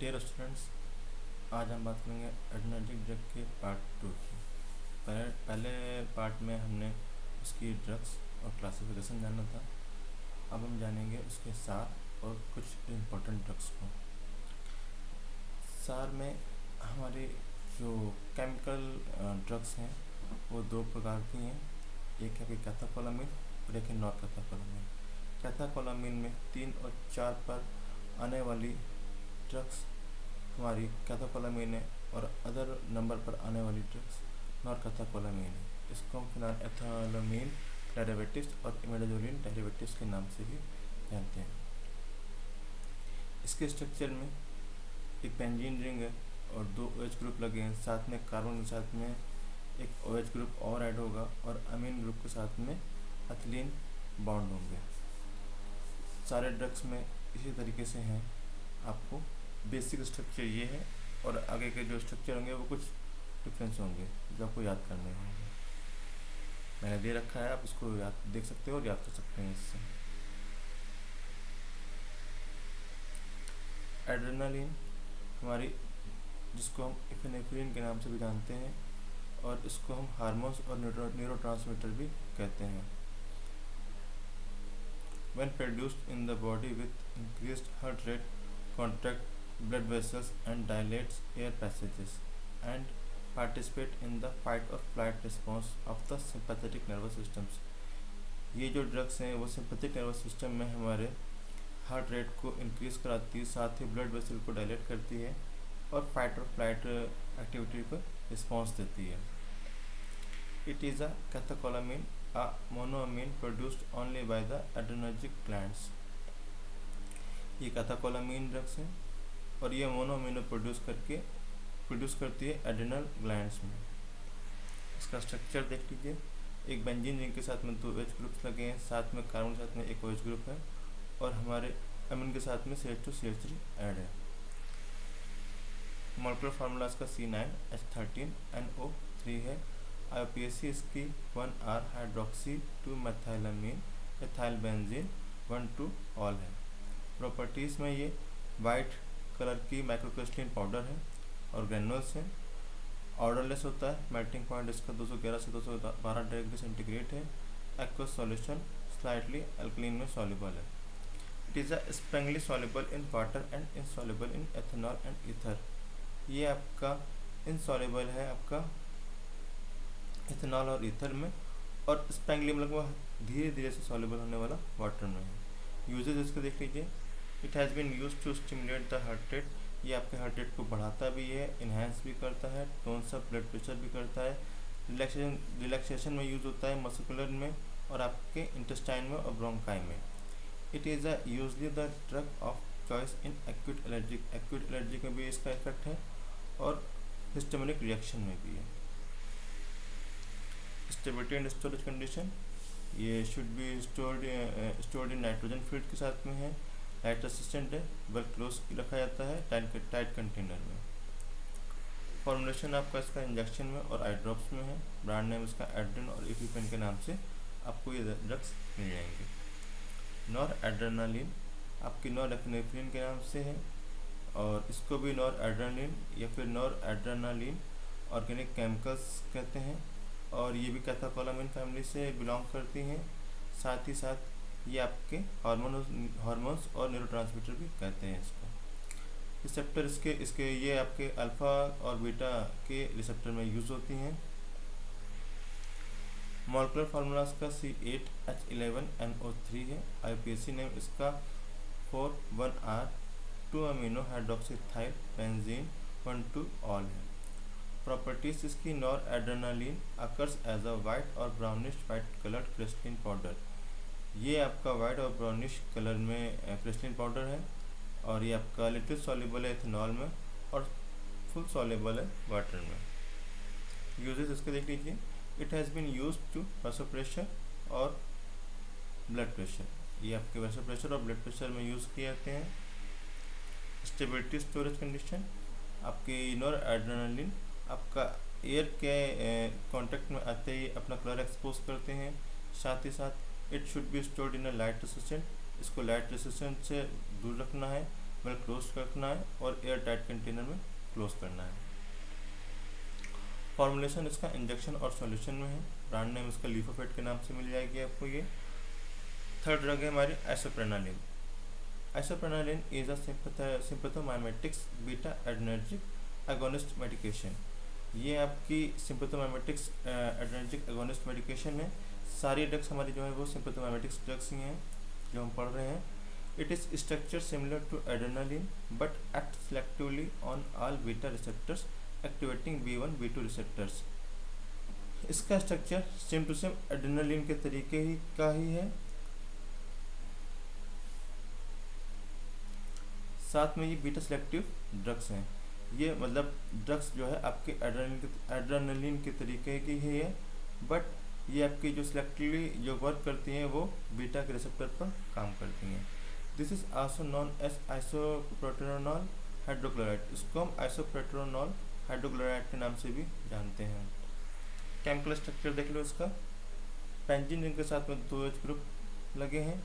Dear students, आज हम बात करेंगे एड्रेनर्जिक ड्रग के पार्ट 2 की। पहले पार्ट में हमने उसकी ड्रग्स और क्लासिफिकेशन जाना था। अब हम जानेंगे उसके सार और कुछ इम्पोर्टेंट ड्रग्स को। सार में हमारे जो केमिकल ड्रग्स हैं वो दो प्रकार की हैं। एक है कि कैथाकोलामीन और एक है नॉन कैथाकोलामीन। कैथाकोलामीन में 3 और 4 पर आने वाली ड्रग्स हमारी कैथाकोलामीन है और अदर नंबर पर आने वाली ड्रग्स नॉन कैथाकोलामीन है। इसको हम फिलहाल एथालोमीन डेरिवेटिव्स और इमिडाजोलिन डेरिवेटिव्स के नाम से भी जानते हैं। इसके स्ट्रक्चर में एक बेंजीन रिंग है और 2 OH ग्रुप लगे हैं, साथ में कार्बन के साथ में एक OH ग्रुप और ऐड होगा और अमीन ग्रुप के साथ में एथिलीन बॉन्ड होंगे। सारे ड्रग्स में इसी तरीके से हैं। आपको बेसिक स्ट्रक्चर ये है और आगे के जो स्ट्रक्चर होंगे वो कुछ डिफरेंस होंगे जो आपको याद करने होंगे। मैंने दे रखा है, आप इसको याद देख सकते हो और याद कर सकते हैं इससे। एड्रेनालिन हमारी, जिसको हम इफिनेफ्रिन के नाम से भी जानते हैं और इसको हम हार्मोन्स और न्यूरोट्रांसमीटर भी कहते हैं। When produced in the body with increased heart rate, contract blood vessels and dilates air passages and participate in the fight or flight response of the sympathetic nervous systems। ये जो drugs हैं वो sympathetic nervous system में हमारे heart rate को increase कराती है, साथ ही ब्लड वेसल को डायलेट करती है और फाइट और फ्लाइट एक्टिविटी पर रिस्पॉन्स देती है। It is a catecholamine, a monoamine produced only by the adrenergic glands। ये कैथाकोलामीन ड्रग्स हैं और ये मोनोअमीनो प्रोड्यूस करती है एड्रेनल ग्लैंड्स में। इसका स्ट्रक्चर देख लीजिए। एक बेंजीन रिंग के साथ में 2 OH ग्रुप्स लगे हैं, साथ में कार्बन के साथ में एक OH ग्रुप है और हमारे अमीन के साथ में CH2CH3 ऐड है। मॉलिक्यूलर फार्मूला इसका C9H13NO3 है। IUPAC इसकी 1R hydroxy 2 methylamine ethyl benzene 1,2 ol है। प्रॉपर्टीज़ में ये वाइट कलर की माइक्रोक्रिस्टलाइन पाउडर है और ग्रेनुल्स हैं। ऑर्डरलेस होता है। मेल्टिंग पॉइंट इसका 211 से 212 डिग्री सेंटीग्रेड है। एक्वस सॉल्यूशन स्लाइटली अल्कलीन में सॉल्युबल है। It is a Sprüngli soluble in water and insoluble in ethanol and ether. ये आपका इनसॉल्युबल है आपका इथेनॉल और ईथर में, और स्प्रिंगली मतलब धीरे धीरे से सॉल्युबल होने वाला वाटर में है। यूजेज इसके देख लीजिए। It has been used to stimulate the heart rate. ये आपके हार्ट रेट को बढ़ाता भी है, इन्हेंस भी करता है, टोन्स अप ब्लड प्रेशर भी करता है। रिलैक्सेशन में यूज होता है, मस्कुलर में और आपके इंटेस्टाइन में और ब्रोंकाई में। It is a usually the drug of choice in acute allergic में भी इसका इफेक्ट है और हिस्टामिनिक रिएक्शन में भी है। स्टेबिलिटी एंड स्टोरेज कंडीशन, ये should be stored in nitrogen field के साथ में है। लाइट रेसिस्टेंट है, वेल क्लोज रखा जाता है टाइट कंटेनर में। फॉर्मुलेशन आपका इसका इंजेक्शन में और आई ड्रॉप्स में है। ब्रांड नेम इसका एड्रेन और इफिपेन के नाम से आपको ये ड्रग्स मिल जाएंगे। नॉर एड्रेनालिन आपकी नॉर एपिनेफ्रिन के नाम से है और इसको भी नॉर एड्रेनालिन या फिर नॉर एड्रेनालिन ऑर्गेनिक केमिकल्स कहते हैं और ये भी कैथाकोलामीन फैमिली से बिलोंग करती हैं। साथ ही साथ ये आपके हार्मोन्स और न्यूरोट्रांसमीटर भी कहते हैं इसको। रिसेप्टर इसके ये आपके अल्फ़ा और बीटा के रिसेप्टर में यूज़ होती हैं। मॉलिक्यूलर फार्मूला इसका C8H11NO3 है। IUPAC नेम इसका 4,1R 2 amino hydroxyethyl benzene 1,2 ol है। प्रॉपर्टीज इसकी nor adrenaline occurs as a white और brownish white coloured crystalline powder. ये आपका वाइट और ब्राउनिश कलर में क्रिस्टलाइन पाउडर है और ये आपका लिटिल सॉल्युबल है इथेनॉल में और फुल सॉल्युबल है वाटर में। यूजेस इसके देख लीजिए। It has been used to vessel pressure और ब्लड प्रेशर। ये आपके वेसल प्रेशर और ब्लड प्रेशर में यूज़ किए जाते हैं। स्टेबिलिटी स्टोरेज कंडीशन, आपकी नॉर एड्रेनालिन आपका एयर के कांटेक्ट में आते ही अपना कलर एक्सपोज करते हैं। साथ ही साथ it should be stored in a light resistant. इसको लाइट रेसिस्टेंट से दूर रखना है वेल क्लोज रखना है और एयर टाइट कंटेनर में क्लोज करना है। फॉर्मुलेशन इसका इंजेक्शन और सॉल्यूशन में है। ब्रांड नेम इसका लीफोफेट के नाम से मिल जाएगी आपको ये। थर्ड ड्रग है हमारी isoprenaline. Isoprenaline is a sympathomimetics beta adrenergic agonist medication. ये आपकी सिम्पैथोमाइमेटिक्स एडर्जिक एगोनिस्ट मेडिकेशन है। सारी ड्रग्स हमारी जो है वो सिम्पैथोमाइमेटिक्स ड्रग्स ही हैं जो हम पढ़ रहे हैं। It is structure similar to adrenaline but act selectively on all beta receptors activating B1 B2 receptors. इसका structure same to same adrenaline के तरीके ही का ही है। साथ में ये बीटा सेलेक्टिव ड्रग्स हैं। ये मतलब ड्रग्स जो है आपके एड्रेनालिन के तरीके की ही है, बट ये आपकी जो सिलेक्टिवली जो वर्क करती हैं वो बीटा के रिसेप्टर पर काम करती हैं। This is also known as isoproterenol hydrochloride. इसको हम आइसोप्रोटेनॉल हाइड्रोक्लोराइड के नाम से भी जानते हैं। केमिकल स्ट्रक्चर देख लो इसका। बेंजीन रिंग के साथ में 2 H ग्रुप लगे हैं,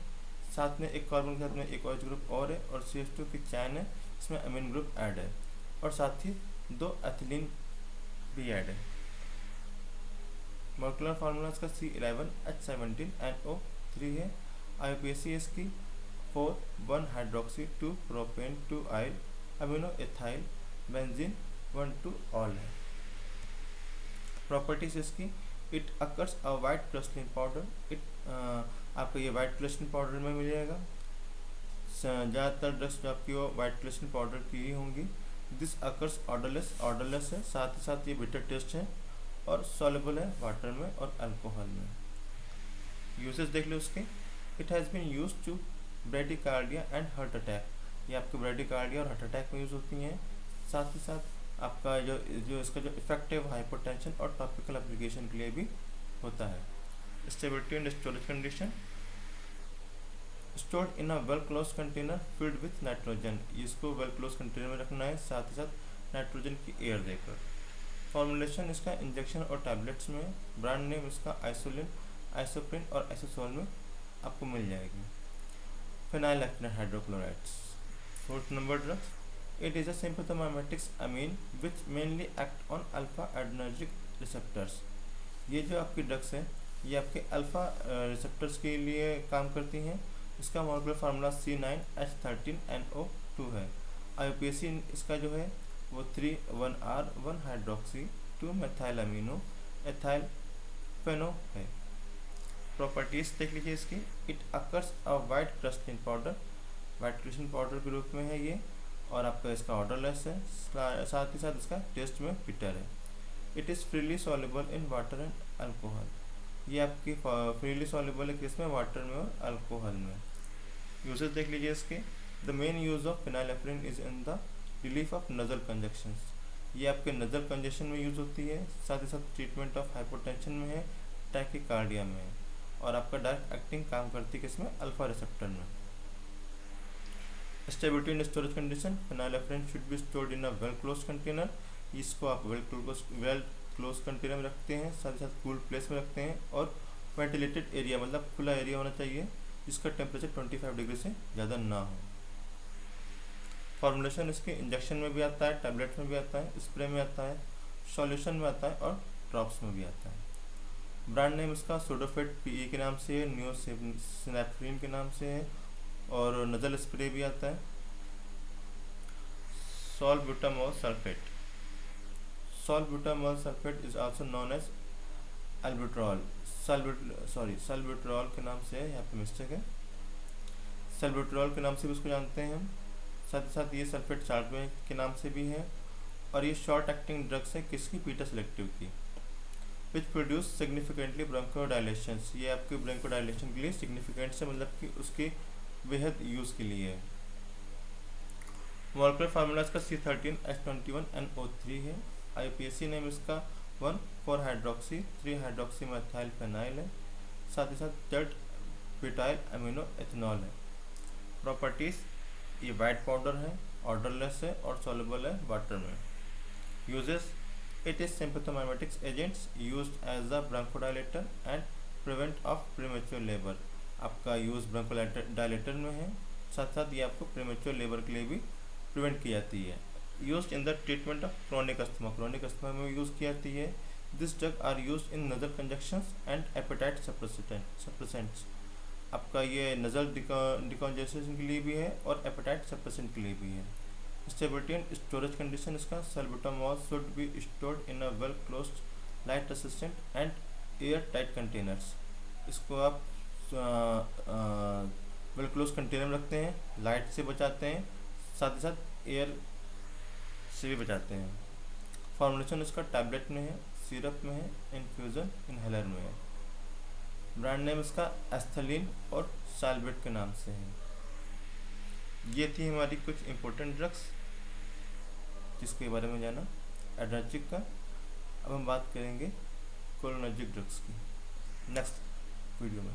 साथ में एक कार्बन के साथ में एक OH ग्रुप और है, और CH2 की चैन है, इसमें अमीन ग्रुप ऐड है, और साथ ही 2 एथिलीन भी ऐड है। मॉलिक्यूलर फार्मूला इसका C11H17NO3 है। IUPAC इसकी 4,1 हाइड्रोक्सी 2 प्रोपेन 2 आइल अमीनो एथाइल बेंजीन 1,2 ऑल है। प्रॉपर्टीज इसकी it occurs a white crystalline powder. आपको ये वाइट क्रिस्टलिन पाउडर में मिलेगा। ज़्यादातर ड्रग्स जो आपकी वो वाइट क्रिस्टलिन पाउडर की ही होंगी। दिस अकर्स ऑर्डरलेस है, साथ ही साथ ये बिटर टेस्ट है, और सॉल्युबल है वाटर में और अल्कोहल में। यूसेज देख लो उसके। It has been use to bradycardia and heart attack. ये आपके ब्रेडिकार्डिया और हार्ट अटैक में यूज़ होती हैं। साथ ही साथ आपका जो इसका जो इफेक्ट है वो हाइपोटेंशन और टॉपिकल एप्लीकेशन के लिए भी होता है। Stability and storage condition. Stored in a well close container filled with nitrogen. इसको वेल क्लोज कंटेनर में रखना है, साथ ही साथ नाइट्रोजन की एयर देकर। फॉर्मुलेशन इसका इंजेक्शन और टैबलेट्स में। ब्रांड नेम इसका आइसोलिन, आइसोप्रिन और आइसोसोल में आपको मिल जाएगी। Phenylethanol hydrochlorides. 4th number drugs. It is a sympathomimetics amine which mainly act on alpha adrenergic receptors. ये जो आपकी ड्रग्स है ये आपके अल्फा रिसेप्टर्स के लिए काम करती हैं। इसका मॉलिक्यूलर फार्मूला C9H13NO2 है। IUPAC इसका जो है वो 3,1R1 hydroxy 2 methyl amino ethyl फेनो है। प्रॉपर्टीज देख लीजिए इसकी। It occurs a white crystalline powder. White crystalline powder के रूप में है ये, और आपका इसका ऑर्डरलेस है, साथ ही साथ इसका टेस्ट में बिटर है। It is freely soluble in water and alcohol. ये आपकी फ्रीली सॉल्युबल है किसमें, वाटर में और अल्कोहल में। यूजेस देख लीजिए इसके। The main use of phenylephrine is in the relief of nasal conjunctions. ये आपके नजल कंजेशन में यूज होती है, साथ ही साथ ट्रीटमेंट ऑफ हाइपोटेंशन में है, टैकीकार्डिया में है, और आपका डायरेक्ट एक्टिंग काम करती है किसमें, अल्फा रिसेप्टर में। Stability and storage condition. Phenylephrine should be stored in a well close container. इसको आप वेल क्लोज कंटेनर में रखते हैं, साथ ही साथ कूल प्लेस में रखते हैं, और वेंटिलेटेड एरिया मतलब खुला एरिया होना चाहिए जिसका टेम्परेचर 25 डिग्री से ज़्यादा ना हो। फॉर्मुलेशन इसके इंजेक्शन में भी आता है, टैबलेट में भी आता है, स्प्रे में आता है, सॉल्यूशन में आता है, और ड्रॉप्स में भी आता है। ब्रांड नेम इसका सोडोफेट PE के नाम से है, नियोसिनेफ्रिन के नाम से है, और नजल स्प्रे भी आता है। Salbutamol sulphate. Salbutamol sulphate is also known as albuterol. सल्ब्यूट्रॉल के नाम से है, यहाँ पे मिस्टेक है, सल्ब्यूट्रॉल के नाम से भी इसको जानते हैं हम। साथ ही साथ ये सल्फेट चार्ट के नाम से भी है, और ये शॉर्ट एक्टिंग ड्रग्स है किसकी, बीटा सेलेक्टिव की। Which produce significantly bronchodilations. ये आपके ब्रोंकोडायलेशन के लिए सिग्निफिकेंट से मतलब कि उसकी बेहद यूज़ के लिए है। मॉलिक्यूलर फार्मूला इसका C13H21NO3 है। IUPAC नेम इसका 1,4 हाइड्रोक्सी 3 हाइड्रोक्सी मेथाइल फेनाइल है, साथ ही साथ Z ब्यूटाइल अमीनो एथेनॉल है। प्रॉपर्टीज, ये वाइट पाउडर है, ऑर्डरलेस है, और सॉल्युबल है वाटर में। Uses, it is sympathomimetics agents used as a bronchodilator and prevent of premature labour. आपका यूज ब्रोंकोडायलेटर में है, साथ साथ ये आपको प्रीमेच्योर लेबर के लिए भी प्रिवेंट की जाती है। Used in the treatment of chronic asthma, chronic asthma में यूज़ की जाती है। This drug are used in nasal conjunctions and appetite suppressants. आपका ये नजल डिकॉन्जेशन के लिए भी है और एपेटाइट सप्रेसेंट के लिए भी है। स्टेबिलिटी एंड स्टोरेज कंडीशन इसका, salbutamol should be stored in a well closed light resistant and air tight containers. इसको आप वेल क्लोज कंटेनर में रखते हैं, लाइट से बचाते हैं, साथ ही साथ एयर से भी बचाते हैं। फॉर्मुलेशन इसका टैबलेट में है, सिरप में है, इन्फ्यूज़न इनहेलर में है। ब्रांड नेम इसका एस्थलीन और साल्वेट के नाम से है। ये थी हमारी कुछ इम्पोर्टेंट ड्रग्स जिसके बारे में जाना एड्रेनर्जिक का। अब हम बात करेंगे कोलिनर्जिक ड्रग्स की नेक्स्ट वीडियो में।